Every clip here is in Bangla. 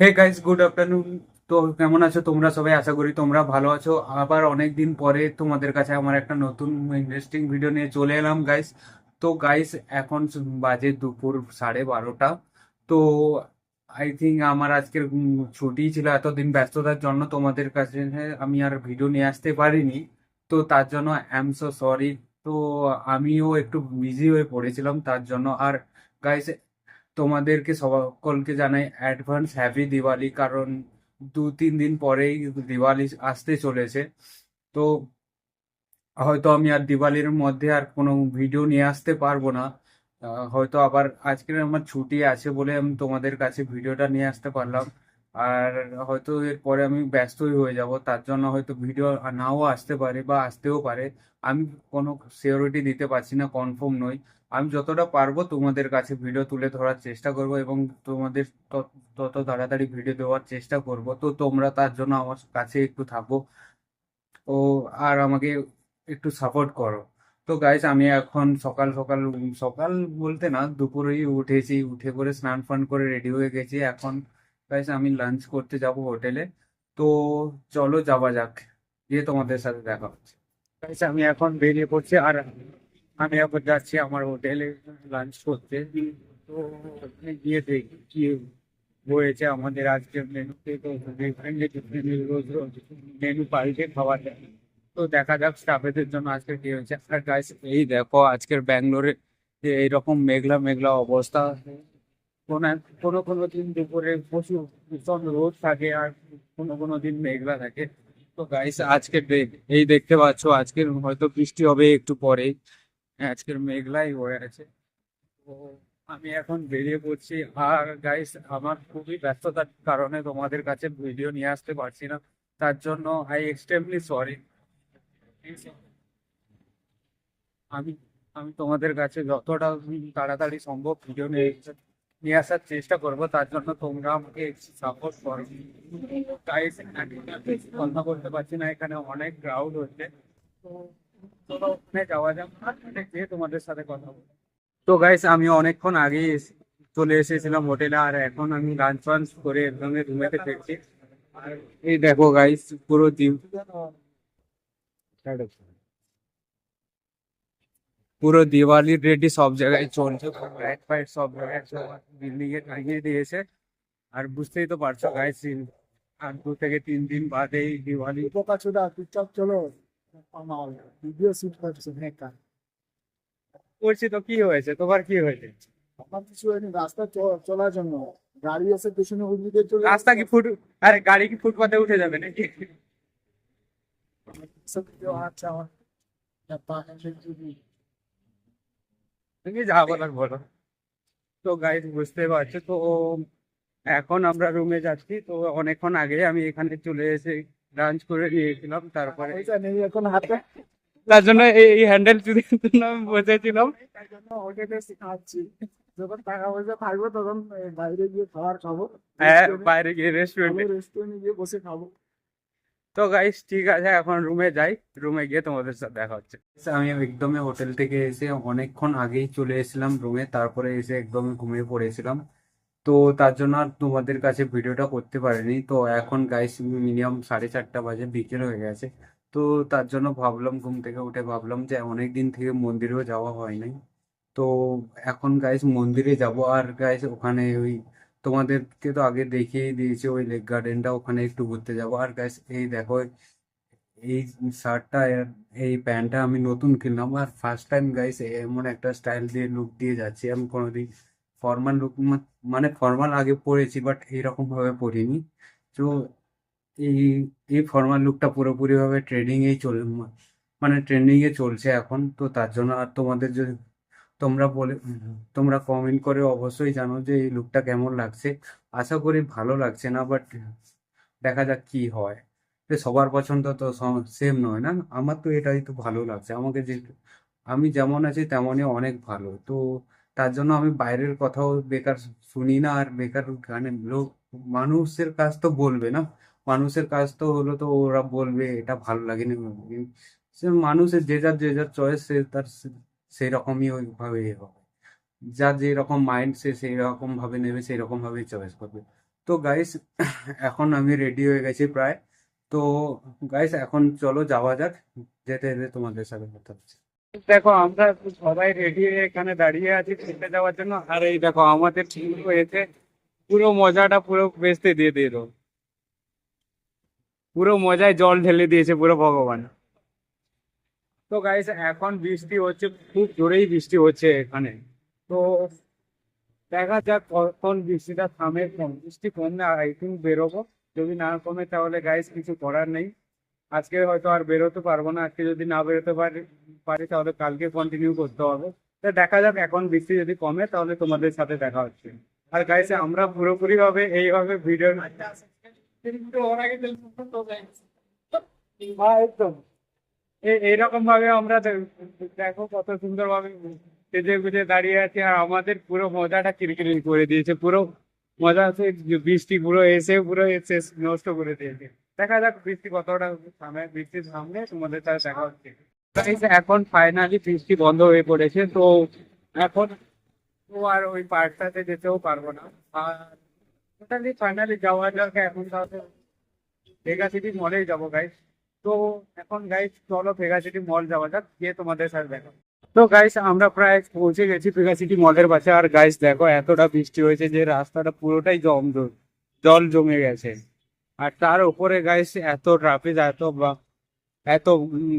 Hey guys, good afternoon. তো কেমন আছো তোমরা সবাই? আশা করি তোমরা ভালো আছো। আবার অনেক দিন পরে তোমাদের কাছে আমার একটা নতুন ইন্টারেস্টিং ভিডিও নিয়ে চলে এলাম গাইস। তো গাইস, এখন বাজে দুপুর 12:30। তো আই থিঙ্ক আমার আজকের ছুটি ছিল, এতদিন ব্যস্ততার জন্য তোমাদের কাছে আমি আর ভিডিও নিয়ে আসতে পারিনি। তো তার জন্য আই এম সো সরি। তো আমিও একটু বিজি হয়ে পড়েছিলাম তার জন্য। আর গাইস, তোমাদেরকে সকলকে জানাই অ্যাডভান্স হ্যাপি দিওয়ালি, কারণ 2-3 দিন পরেই দিওয়ালি আসতে চলেছে। তো হয়তো আমি আর দিওয়ালির মধ্যে আর কোনো ভিডিও নিয়ে আসতে পারবো না। হয়তো আবার আজকের আমার ছুটি আছে বলে আমি তোমাদের কাছে ভিডিওটা নিয়ে আসতে পারলাম। আর হয়তো এরপরে আমি ব্যস্তই হয়ে যাব, তার জন্য হয়তো ভিডিও নাও আসতে পারে বা আসতেও পারে। আমি কোনো সিওরিটি দিতে পারছি না, কনফার্ম নই। আমি যতটা পারবো তোমাদের কাছে ভিডিও তুলে ধরার চেষ্টা করব, এবং তোমাদের তত তাড়াতাড়ি ভিডিও দেওয়ার চেষ্টা করব। তো তোমরা তার জন্য আমার কাছে একটু থাকো ও, আর আমাকে একটু সাপোর্ট করো। তো গাইস, আমি এখন সকাল সকাল, সকাল বলতে না, দুপুরেই উঠেছি। উঠে করে স্নান ফান করে রেডি হয়ে গেছি। এখন গাইস আমি লাঞ্চ করতে যাব হোটেলে। তো চলো যাওয়া যাক, গিয়ে তোমাদের সাথে দেখা হচ্ছে। গাইস আমি এখন বেরিয়ে পড়ছি, আর আমি এখন যাচ্ছি আমার হোটেলে লাঞ্চ করতে। তো ওখানে গিয়ে দেখি কি হয়েছে আমাদের আজকের মেনুতে। তো রোজ রোজ মেনু পাল্টে খাওয়া যায়। তো দেখা যাক স্টাফেদের জন্য আজকে কি হয়েছে। আর গাইস এই দেখো, আজকের ব্যাঙ্গালোরে যে এইরকম মেঘলা মেঘলা অবস্থা। কোনো কোনো কোনো দিন দুপুরে প্রচুর ভীষণ রোদ থাকে, আর কোনো কোনো দিন মেঘলা থাকে। তো গাইস আজকে এই দেখতে পাচ্ছ, আজকের হয়তো বৃষ্টি হবে একটু পরেই। হ্যাঁ, আজকের মেঘলাই হয়ে আছে। তো আমি এখন বেরিয়ে পড়ছি। আর গাইস, আমার খুবই ব্যস্ততার কারণে তোমাদের কাছে ভিডিও নিয়ে আসতে পারছি না, তার জন্য আই এক্সট্রিমলি সরি। আমি আমি তোমাদের কাছে যতটা তাড়াতাড়ি সম্ভব ভিডিও নিয়ে নিয়ে আসার চেষ্টা করব, তার জন্য তোমরা আমাকে সাপোর্ট করো। গাইস, কথা বলতে পারছি না, এখানে অনেক ক্রাউড হচ্ছে। তো চলো ওখানে যাওয়া যাক, ওখানে গিয়ে তোমাদের সাথে কথা বলবো। তো গাইস, আমি অনেকক্ষণ আগেই চলে এসেছিলাম হোটেলে, আর এখন আমি লাঞ্চ ফাঞ্চ করে একদম রুমেতে ফিরছি। আর এই দেখো গাইস, পুরো দিন পুরো দিওয়ালির রেডি সব জায়গায় চলছে, লাইট ফাইট সব জায়গায় বিল্ডিং এ টাঙিয়ে দিয়েছে। আর বুঝতেই তো পারছো গাইস, আর 2 থেকে 3 দিন বাদেই দিওয়ালি। বোকাচোদা চুপচাপ চলো। আমার ভিডিও শুট করছে হ্যাঁ। করছি তো কি হয়েছে, তোমার কি হয়েছে? আমার কিছু হয়নি, রাস্তা চলার জন্য গাড়ি এসে পেছনে উল্লি দিয়ে চলে রাস্তা যাচ্ছে। কি ফুট আরে গাড়ি কি ফুটপাতে উঠে যাবে নাকি? এসব ভিডিও আচ্ছা আমার যদি তুমি যা বলার বলো। তো গাইস বুঝতে পারছো তো, এখন আমরা রুমে যাচ্ছি। তো অনেকক্ষণ আগে আমি এখানে চলে এসে লাঞ্চ করে নিয়েছিলাম, টাকা তারপরে পয়সা নেই এখন হাতে। তার জন্য এই হ্যান্ডেল চুরির জন্য আমি বসেছিলাম। তাই জন্য হোটেলে খাচ্ছি। যখন টাকা পয়সা থাকবে তখন বাইরে গিয়ে খাবার খাবো। হ্যাঁ, রেস্টুরেন্টে, বাইরে গিয়ে ভালো রেস্টুরেন্টে। রেস্টুরেন্টে গিয়ে বসে খাবো। তো গাইস ঠিক আছে, এখন রুমে যাই। রুমে গিয়ে তোমাদের সাথে দেখা হচ্ছে। আমি একদমই হোটেল থেকে এসে অনেকক্ষণ আগেই চলে এসেছিলাম রুমে, তারপরে এসে একদমই ঘুমিয়ে পড়েছিলাম। তো তার জন্য আর তোমাদের কাছে ভিডিওটা করতে পারিনি। তো এখন গাইস মিনিমাম 4:30 বাজে, বিকেল হয়ে গেছে। তো তার জন্য ভাবলাম, ঘুম থেকে উঠে ভাবলাম যে অনেক দিন থেকে মন্দিরেও যাওয়া হয় নাই। তো এখন গাইস মন্দিরে যাব। আর গাইস ওখানে ওই তোমাদেরকে তো আগে দেখিয়ে দিয়েছি ওই লেক গার্ডেনটা, ওখানে একটু ঘুরতে যাব। আর গাইস এই দেখো, এই শার্টটা এই প্যান্টটা আমি নতুন কিনলাম, আর ফার্স্ট টাইম গাইস এমন একটা স্টাইল দিয়ে লুক দিয়ে যাচ্ছি। আমি কোনোদিন ফর্মাল লুক, মানে ফর্মাল আগে পরেছি বাট এইরকম ভাবে পরিনি। তো এই এই ফর্মাল লুকটা পুরোপুরি ভাবে ট্রেন্ডিং এই মানে ট্রেন্ডিং এ চলছে এখন। তো তার জন্য, আর তোমাদের যদি তোমরা বলে তোমরা কমেন্ট করে অবশ্যই জানো যে এই লুকটা কেমন লাগছে। আশা করি ভালো লাগছে না, বাট দেখা যাক কি হয়। যে সবার পছন্দ তো সেম নয় না। আমার তো এটাই তো ভালো লাগছে আমাকে, যে আমি যেমন আছি তেমনই অনেক ভালো। তো তার জন্য আমি বাইরের কথাও বেকার শুনি না, আর বেকার গানের লোক, মানুষের কাজ তো বলবে না। মানুষের কাজ তো হলো, তো ওরা বলবে এটা ভালো লাগেনি। সে মানুষের যে যার চয়েস, সে তার সেই রকমই ওইভাবে হবে। যার যেরকম মাইন্ড, সে সেই রকম ভাবে নেবে, সেই রকম ভাবেই চয়েস করবে। তো গাইস এখন আমি রেডি হয়ে গেছি প্রায়। তো গাইস এখন চলো যাওয়া যাক, যেতে যেতে তোমাদের সাথে কথা হচ্ছে। দেখো আমরা সবাই রেডি হয়ে এখানে দাঁড়িয়ে আছি ঘুরতে যাওয়ার জন্য, আর এই দেখো আমাদের শুরু হয়েছে, পুরো মজাটা পুরো বেস্তে দিয়ে দিল, পুরো মজায় জল ঢেলে দিয়েছে পুরো ভগবান। তো গাইস এখন বৃষ্টি হচ্ছে, খুব জোরেই বৃষ্টি হচ্ছে এখানে। তো দেখা যাক কখন বৃষ্টিটা থামে, বৃষ্টি কমলে আই থিঙ্ক বেরোবো। যদি না কমে তাহলে গাইস কিছু করার নেই, আজকে হয়তো আর বেরোতে পারবো না। আজকে যদি না বেরোতে পারি তাহলে কালকে কন্টিনিউ করতে হবে। তো দেখা যাক, এখন বৃষ্টি যদি কমে তাহলে তোমাদের সাথে দেখা হচ্ছে। আর গাইস আমরা পুরোপুরি ভাবে এইভাবে ভিডিও একদম এইরকম ভাবে আমরা দেখো কত সুন্দর ভাবে সেজে গুজে দাঁড়িয়ে আছি, আর আমাদের পুরো মজাটা কিরকিরি করে দিয়েছে। পুরো মজা আছে, বৃষ্টি পুরো এসে পুরো শেষ নষ্ট করে দিয়েছে। দেখা যাক বৃষ্টি কতটা থামে, বৃষ্টি থামলে তোমাদের সাথে দেখা হচ্ছে। Guys, এখন ফাইনালি বৃষ্টি বন্ধ হয়ে পড়েছে। তো এখন তো আর ওই পার্কটাতে যেতেও পারবো না। আর টোটালি ফাইনালি যাওয়া যাক এখন, তাহলে ভেগা সিটি মলেই যাবো গাইস। তো এখন গাইস চলো ভেগা সিটি মল যাওয়া যাক, গিয়ে তোমাদের সাথে দেখা। তো গাইস আমরা প্রায় পৌঁছে গেছি ভেগা সিটি মলের পাশে। আর গাইস দেখো এতটা বৃষ্টি হয়েছে যে রাস্তাটা পুরোটাই জল জমে গেছে। আর তার উপরে গাইস এত ট্রাফিক, এত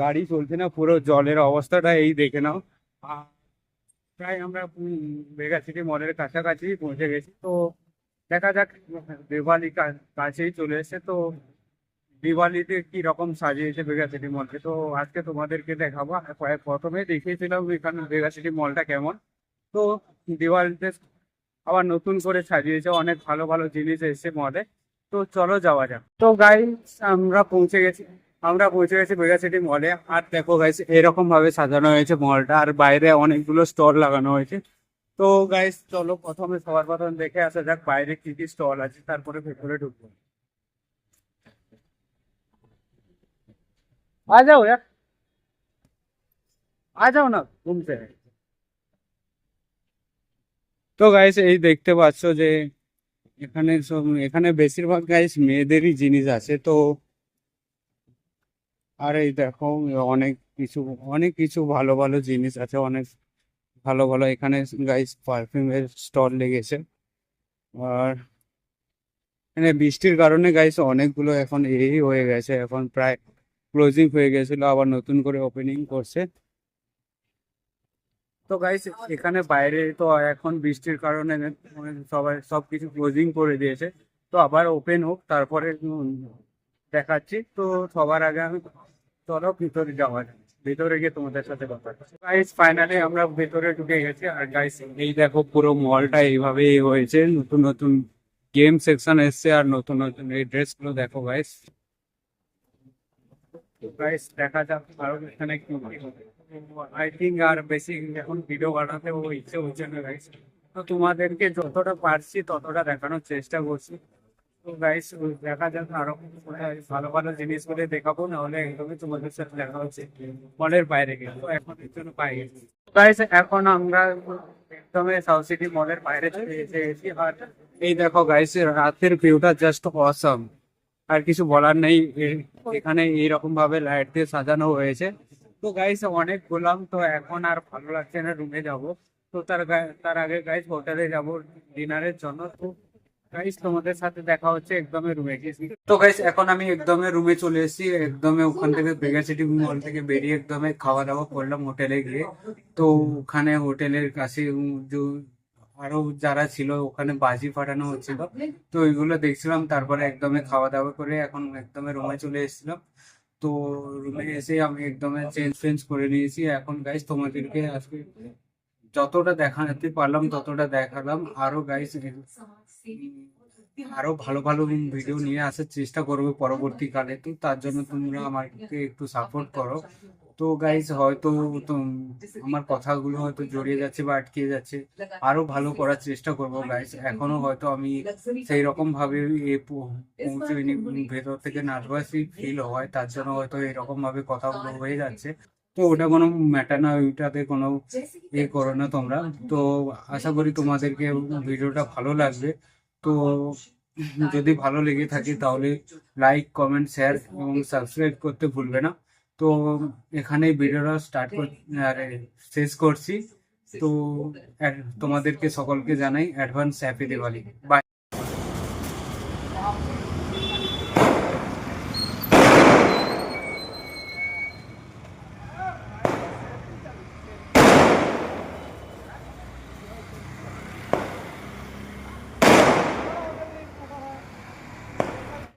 গাড়ি চলছে না, পুরো জলের অবস্থাটা এই দেখে নাও। আর প্রায় আমরা ভেগা সিটি মলের কাছাকাছি পৌঁছে গেছি। তো দেখা যাক, দিওয়ালি কাছেই চলে এসেছে। তো দিওয়ালিতে কি রকম সাজিয়েছে ভেগা সিটি মলকে, তো আজকে তোমাদেরকে দেখাবো। প্রথমে দেখিয়েছিলাম এখানে ভেগা সিটি মলটা কেমন। তো দিওয়ালিতে আবার নতুন করে সাজিয়েছে, অনেক ভালো ভালো জিনিস এসেছে মলে। তো চলো যাওয়া যাক। তো গাইস আমরা পৌঁছে গেছি ভেগা সিটি মলে। আর দেখো গাইস এরকম ভাবে সাজানো হয়েছে মলটা, আর বাইরে অনেকগুলো স্টল লাগানো হয়েছে। তো গাইস চলো প্রথমে সবার প্রথম দেখে আসা যাক বাইরে কি কি স্টল আছে, তারপরে ভেতরে ঢুকবো। आ जाओ यार, आ जाओ ना घूमते हैं। তো গাইস এই দেখতে পাচ্ছো যে এখানে বেশিরভাগ গাইস মেয়েদেরই জিনিস আছে। তো আর এই দেখো অনেক কিছু অনেক কিছু ভালো ভালো জিনিস আছে, অনেক ভালো ভালো এখানে গাইস পারফিউমের স্টল লেগেছে। আর এখানে বৃষ্টির কারণে গাইস অনেকগুলো এখন এই হয়ে গেছে, এখন প্রায় ক্লোজিং হয়ে গেছিল, আবার নতুন করে ওপেনিং করছে। তো গাইস এখানে বাইরে তো এখন বৃষ্টির কারণে সবাই সবকিছু ক্লোজিং করে দিয়েছে। তো আবার ওপেন হোক তারপরে দেখাচ্ছি। তো সবার আগে আমি চলো ভিতরে যাওয়া যাক। ভিতরে গিয়ে তোমাদের সাথে কথা গাইস ফাইনালি আমরা ভেতরে ঢুকে গেছি। আর গাইস এই দেখো পুরো মলটা এইভাবেই হয়েছে, নতুন নতুন গেম সেকশন এসছে, আর নতুন নতুন এই ড্রেস গুলো দেখো গাইস। গাইস দেখা যাক আরো এখানে কি আই থিঙ্ক আর বেশি এখন ভিডিও বানাতে ইচ্ছে হচ্ছে না গাইস। তো তোমাদেরকে যতটা পারছি ততটা দেখানোর চেষ্টা করছি। তো গাইস দেখা যাক আরো ভালো ভালো জিনিসগুলো দেখাবো, নাহলে একদমই তোমাদের সাথে দেখা হচ্ছে মলের বাইরে গিয়ে। তো এখন এর জন্য পাই গেছি গাইস, এখন আমরা একদমই সাউথ সিটি মলের বাইরে চলে এসে গেছি। আর এই দেখো গাইস রাতের ভিউটা জাস্ট অসাম, আর কিছু বলার নেই। এখানে এইরকম ভাবে লাইট দিয়ে সাজানো হয়েছে। তো গাইস অনেক ঘুরলাম, তো এখন আর ভালো লাগছে না, রুমে যাব। তো তার আগে গাইস হোটেলে যাব ডিনারের জন্য। তো গাইস তোমাদের সাথে দেখা হচ্ছে একদমই রুমে গেছি। তো গাইস এখন আমি একদমই রুমে চলে এসেছি, একদমই ওখান থেকে ভেগা সিটি মল থেকে বেরিয়ে একদমই খাওয়া দাওয়া করলাম হোটেলে গিয়ে। তো ওখানে হোটেলের কাছে আরো যারা ছিল ওখানে বাজি ফাটানো হচ্ছিল, তো ওইগুলো দেখছিলাম। তারপরে একদমই খাওয়া দাওয়া করে এখন একদমই রুমে চলে এসেছিলাম। তো রুমে এসে আমি একদমই চেঞ্জ ফেঞ্জ করে নিয়েছি। এখন গাইস তোমাদেরকে আজকে যতটা দেখাতে পারলাম ততটা দেখালাম। আরো গাইস আরো ভালো ভালো ভিডিও নিয়ে আসার চেষ্টা করবো পরবর্তীকালে। তো তার জন্য তোমরা আমাকে একটু সাপোর্ট করো। তো গাইস হয়তো তো আমার কথাগুলো হয়তো জড়িয়ে যাচ্ছে বা আটকে যাচ্ছে, আরো ভালো করার চেষ্টা করবো গাইস। এখনো হয়তো আমি সেই রকম ভাবে পৌঁছাইনি, ভেতর থেকে নার্ভাসই ফিল হয়, তার জন্য হয়তো এরকম ভাবে কথাগুলো হয়ে যাচ্ছে। তো ওটা কোনো ম্যাটার না, ওইটাতে কোনো করো না তোমরা। তো আশা করি তোমাদেরকে ভিডিওটা ভালো লাগবে। তো যদি ভালো লেগে থাকে তাহলে লাইক, কমেন্ট, শেয়ার এবং সাবস্ক্রাইব করতে ভুলবে না। তো এখানেই ভিডিওটা শেষ করছি। তো তোমাদেরকে সকলকে জানাই অ্যাডভান্স হ্যাপি দিওয়ালি। বাই।